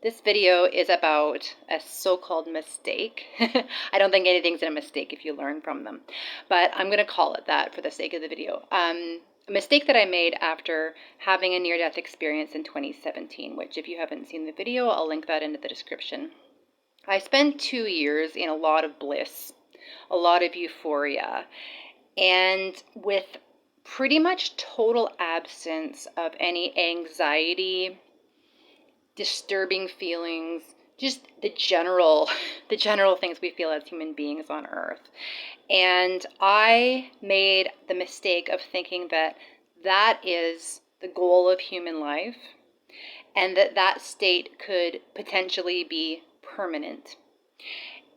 This video is about a so-called mistake. I don't think anything's a mistake if you learn from them, but I'm going to call it that for the sake of the video. A mistake that I made after having a near-death experience in 2017, which if you haven't seen the video, I'll link that into the description. I spent 2 years in a lot of bliss, a lot of euphoria, and with pretty much total absence of any anxiety, disturbing feelings, just the general things we feel as human beings on earth. And I made the mistake of thinking that that is the goal of human life and that that state could potentially be permanent.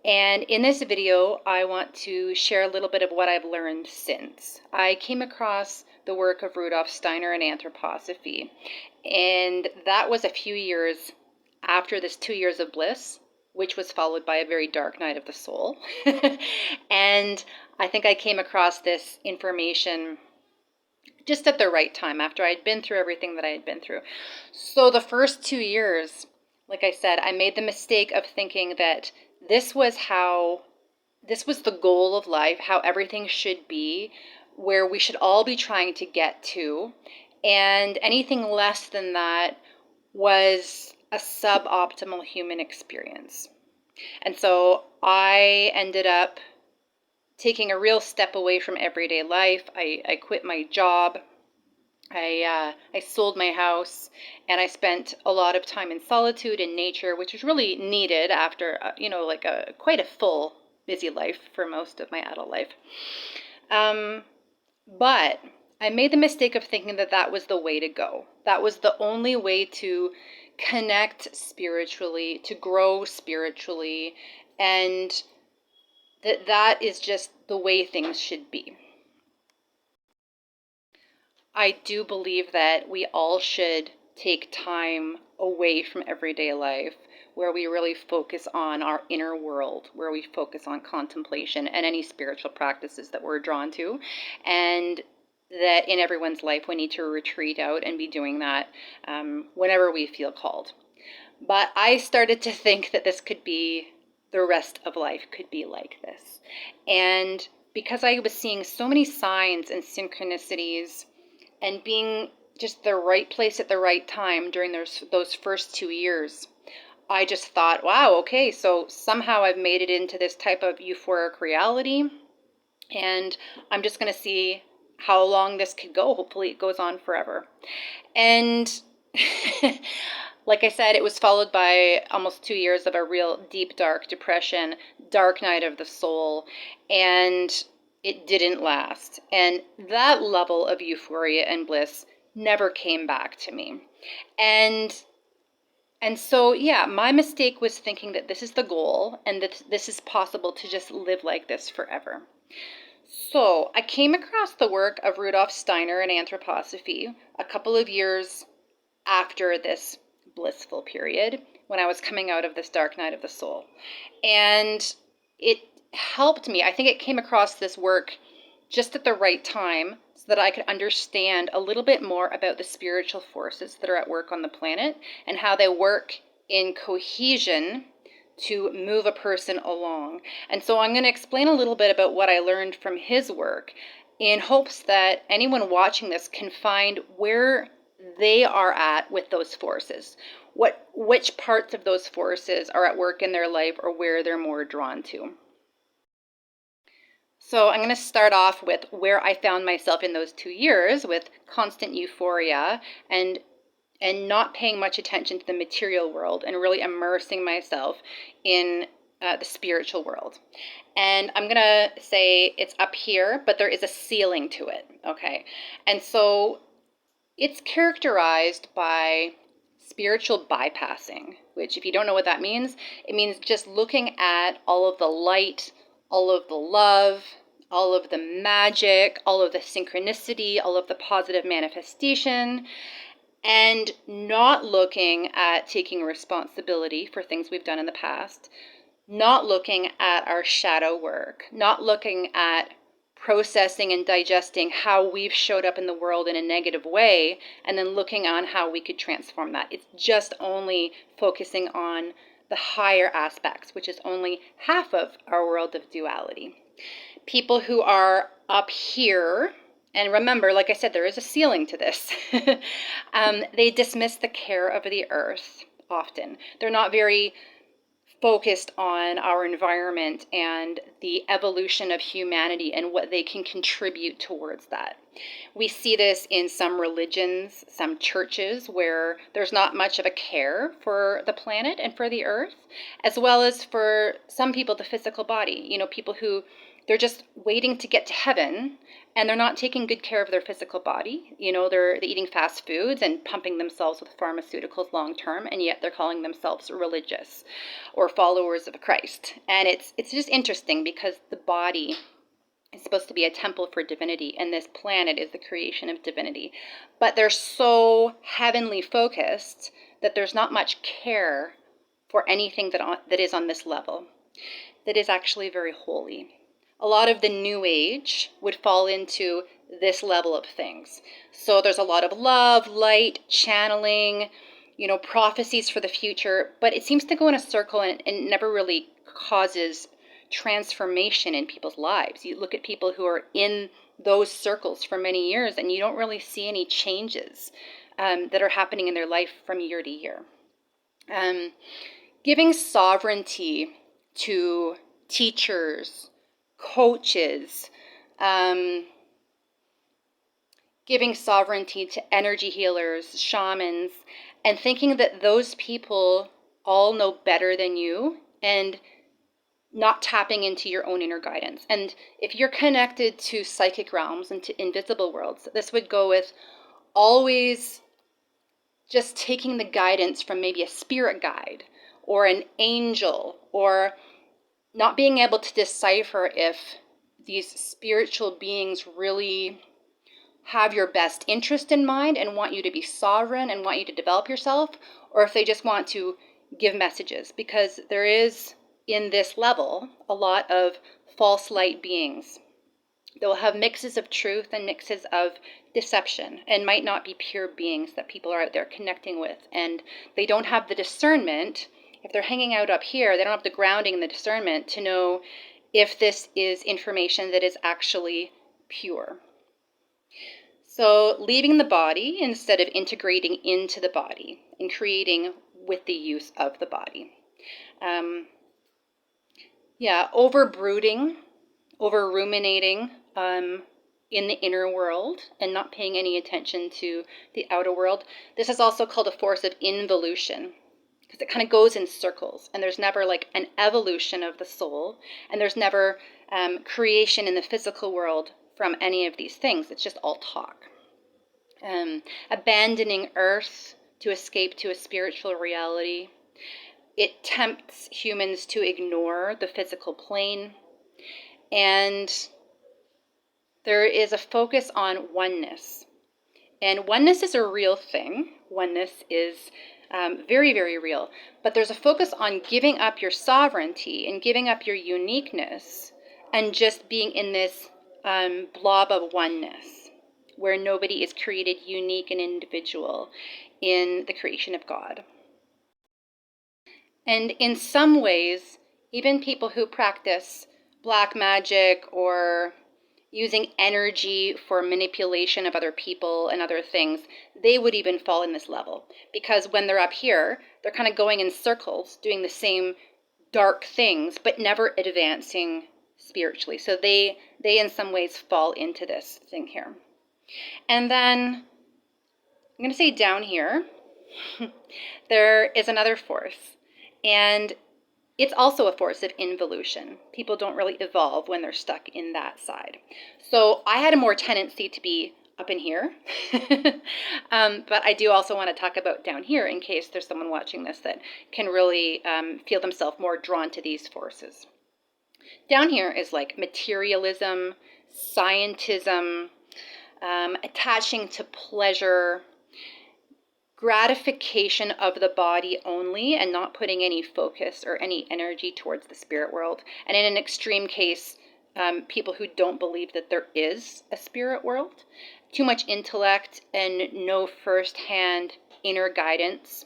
And in this video, I want to share a little bit of what I've learned since. I came across the work of Rudolf Steiner and anthroposophy, and that was a few years after this 2 years of bliss, which was followed by a very dark night of the soul. And I think I came across this information just at the right time, after I'd been through everything that I had been through. So the first 2 years, like I said, I made the mistake of thinking that this was the goal of life, how everything should be, where we should all be trying to get to, and anything less than that was a suboptimal human experience. And so I ended up taking a real step away from everyday life. I quit my job. I sold my house, and I spent a lot of time in solitude in nature, which was really needed after, quite a full, busy life for most of my adult life. But I made the mistake of thinking that that was the way to go. That was the only way to connect spiritually, to grow spiritually, and that is just the way things should be. I do believe that we all should take time away from everyday life where we really focus on our inner world, where we focus on contemplation and any spiritual practices that we're drawn to. And that in everyone's life we need to retreat out and be doing that whenever we feel called. But I started to think that this could be, the rest of life could be like this. And because I was seeing so many signs and synchronicities and being just the right place at the right time during those first 2 years, I just thought, wow, okay, so somehow I've made it into this type of euphoric reality, and I'm just going to see how long this could go. Hopefully it goes on forever. And like I said, it was followed by almost 2 years of a real deep, dark depression, dark night of the soul, and it didn't last. And that level of euphoria and bliss never came back to me. And so, yeah, my mistake was thinking that this is the goal and that this is possible to just live like this forever. So I came across the work of Rudolf Steiner and anthroposophy a couple of years after this blissful period when I was coming out of this dark night of the soul. And it helped me. I think it came across this work just at the right time so that I could understand a little bit more about the spiritual forces that are at work on the planet and how they work in cohesion to move a person along. And so I'm going to explain a little bit about what I learned from his work in hopes that anyone watching this can find where they are at with those forces, which parts of those forces are at work in their life or where they're more drawn to. So I'm going to start off with where I found myself in those 2 years with constant euphoria and not paying much attention to the material world and really immersing myself in the spiritual world. And I'm going to say it's up here, but there is a ceiling to it, okay? And so it's characterized by spiritual bypassing, which if you don't know what that means, it means just looking at all of the light, all of the love, all of the magic, all of the synchronicity, all of the positive manifestation, and not looking at taking responsibility for things we've done in the past, not looking at our shadow work, not looking at processing and digesting how we've showed up in the world in a negative way, and then looking on how we could transform that. It's just only focusing on the higher aspects, which is only half of our world of duality. People who are up here, and remember, like I said, there is a ceiling to this, they dismiss the care of the earth often. They're not very focused on our environment and the evolution of humanity and what they can contribute towards that. We see this in some religions, some churches, where there's not much of a care for the planet and for the earth, as well as for some people, the physical body. You know, people who they're just waiting to get to heaven, and they're not taking good care of their physical body. You know, they're eating fast foods and pumping themselves with pharmaceuticals long term, and yet they're calling themselves religious or followers of Christ. And it's just interesting because the body is supposed to be a temple for divinity, and this planet is the creation of divinity. But they're so heavenly focused that there's not much care for anything that is on this level, that is actually very holy. A lot of the New Age would fall into this level of things. So there's a lot of love, light, channeling, you know, prophecies for the future, but it seems to go in a circle and never really causes transformation in people's lives. You look at people who are in those circles for many years, and you don't really see any changes that are happening in their life from year to year. Giving sovereignty to teachers, coaches, giving sovereignty to energy healers, shamans, and thinking that those people all know better than you, and not tapping into your own inner guidance. And if you're connected to psychic realms and to invisible worlds, this would go with always just taking the guidance from maybe a spirit guide or an angel, or not being able to decipher if these spiritual beings really have your best interest in mind and want you to be sovereign and want you to develop yourself, or if they just want to give messages. Because there is, in this level, a lot of false light beings. They will have mixes of truth and mixes of deception, and might not be pure beings that people are out there connecting with. And they don't have the discernment. If they're hanging out up here, they don't have the grounding and the discernment to know if this is information that is actually pure. So leaving the body instead of integrating into the body and creating with the use of the body. Over brooding, over ruminating in the inner world and not paying any attention to the outer world. This is also called a force of involution, because it kind of goes in circles, and there's never like an evolution of the soul, and there's never creation in the physical world from any of these things. It's just all talk. Abandoning earth to escape to a spiritual reality. It tempts humans to ignore the physical plane, and there is a focus on oneness. And oneness is a real thing. Oneness is very, very real. But there's a focus on giving up your sovereignty and giving up your uniqueness and just being in this blob of oneness where nobody is created unique and individual in the creation of God. And in some ways, even people who practice black magic or using energy for manipulation of other people and other things, they would even fall in this level. Because when they're up here, they're kind of going in circles, doing the same dark things, but never advancing spiritually. So they in some ways fall into this thing here. And then, I'm going to say down here, there is another force. And it's also a force of involution. People don't really evolve when they're stuck in that side. So I had a more tendency to be up in here. But I do also want to talk about down here in case there's someone watching this that can really feel themselves more drawn to these forces. Down here is like materialism, scientism, attaching to pleasure, gratification of the body only, and not putting any focus or any energy towards the spirit world. And in an extreme case, people who don't believe that there is a spirit world, too much intellect and no firsthand inner guidance.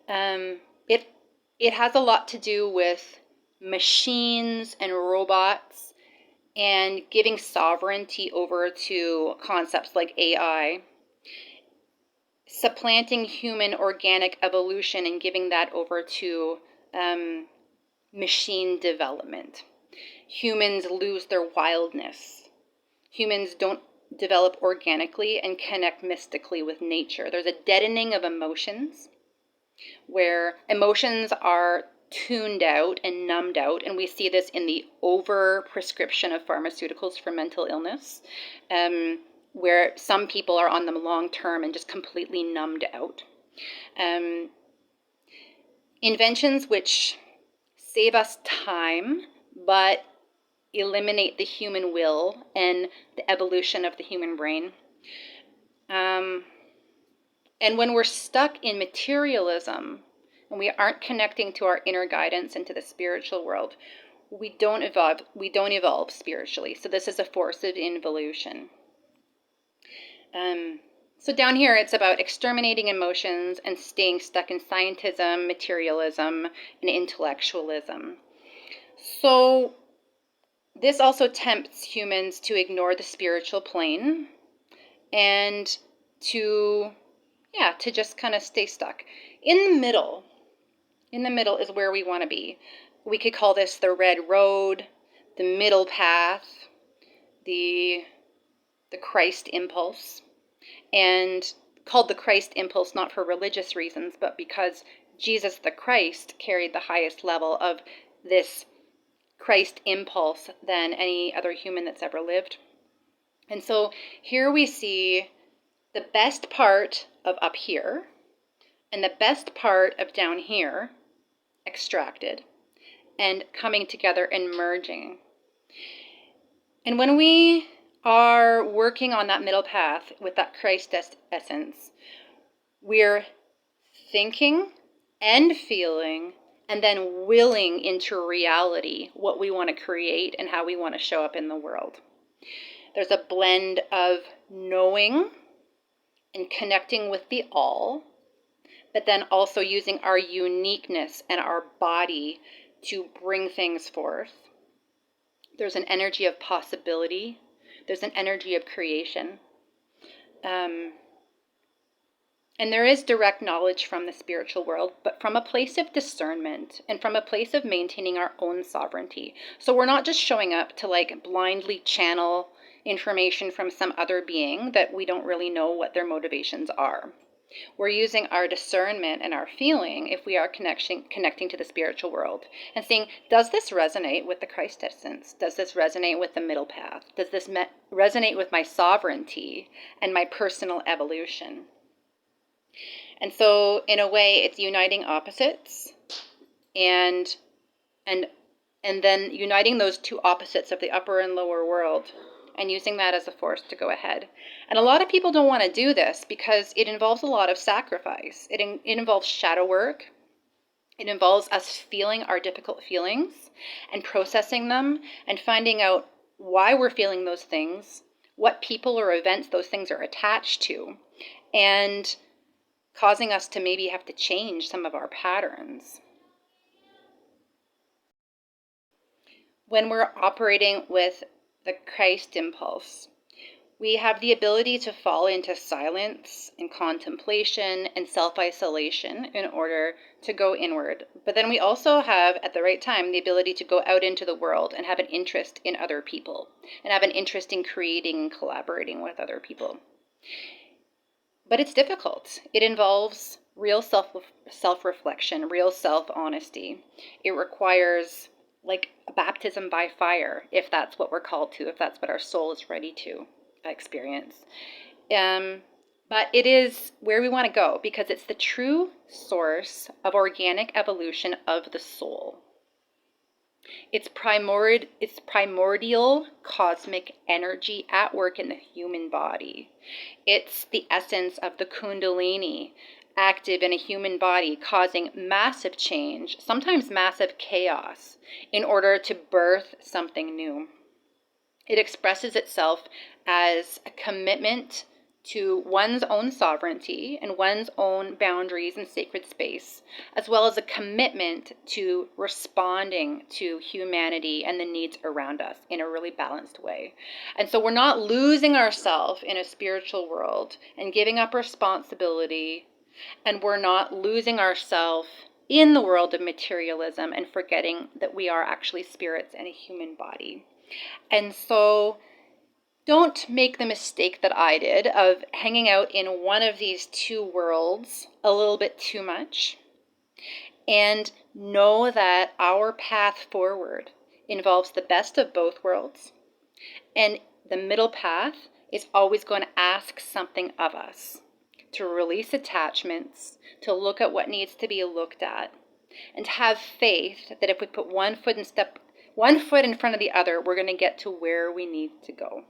It has a lot to do with machines and robots and giving sovereignty over to concepts like AI, supplanting human organic evolution and giving that over to machine development. Humans lose their wildness. Humans don't develop organically and connect mystically with nature. There's a deadening of emotions, where emotions are tuned out and numbed out, and we see this in the over prescription of pharmaceuticals for mental illness, where some people are on them long term and just completely numbed out. Inventions which save us time but eliminate the human will and the evolution of the human brain. And when we're stuck in materialism and we aren't connecting to our inner guidance and to the spiritual world, we don't evolve spiritually. So this is a force of involution. So down here, it's about exterminating emotions and staying stuck in scientism, materialism, and intellectualism. So this also tempts humans to ignore the spiritual plane and to just kind of stay stuck. In the middle is where we want to be. We could call this the red road, the middle path, the Christ impulse, and called the Christ impulse not for religious reasons, but because Jesus the Christ carried the highest level of this Christ impulse than any other human that's ever lived. And so here we see the best part of up here and the best part of down here extracted and coming together and merging. And when we are working on that middle path with that Christ essence, we're thinking and feeling and then willing into reality what we want to create and how we want to show up in the world. There's a blend of knowing and connecting with the all, but then also using our uniqueness and our body to bring things forth. There's an energy of possibility. There's an energy of creation. And there is direct knowledge from the spiritual world, but from a place of discernment and from a place of maintaining our own sovereignty. So we're not just showing up to like blindly channel information from some other being that we don't really know what their motivations are. We're using our discernment and our feeling if we are connecting to the spiritual world and saying, does this resonate with the Christ essence? Does this resonate with the middle path? Does this resonate with my sovereignty and my personal evolution? And so in a way, it's uniting opposites and then uniting those two opposites of the upper and lower world and using that as a force to go ahead. And a lot of people don't want to do this because it involves a lot of sacrifice. It involves shadow work. It involves us feeling our difficult feelings and processing them and finding out why we're feeling those things, what people or events those things are attached to, and causing us to maybe have to change some of our patterns. When we're operating with the Christ impulse, we have the ability to fall into silence and contemplation and self-isolation in order to go inward. But then we also have, at the right time, the ability to go out into the world and have an interest in other people and have an interest in creating and collaborating with other people. But it's difficult. It involves real self-reflection, real self-honesty. It requires like a baptism by fire, if that's what we're called to, if that's what our soul is ready to experience. But it is where we want to go because it's the true source of organic evolution of the soul. It's primordial cosmic energy at work in the human body. It's the essence of the Kundalini active in a human body, causing massive change, sometimes massive chaos, in order to birth something new. It expresses itself as a commitment to one's own sovereignty and one's own boundaries and sacred space, as well as a commitment to responding to humanity and the needs around us in a really balanced way. And so we're not losing ourselves in a spiritual world and giving up responsibility, and we're not losing ourselves in the world of materialism and forgetting that we are actually spirits in a human body. And so don't make the mistake that I did of hanging out in one of these two worlds a little bit too much. And know that our path forward involves the best of both worlds. And the middle path is always going to ask something of us, to release attachments, to look at what needs to be looked at, and to have faith that if we put one foot in front of the other, we're going to get to where we need to go.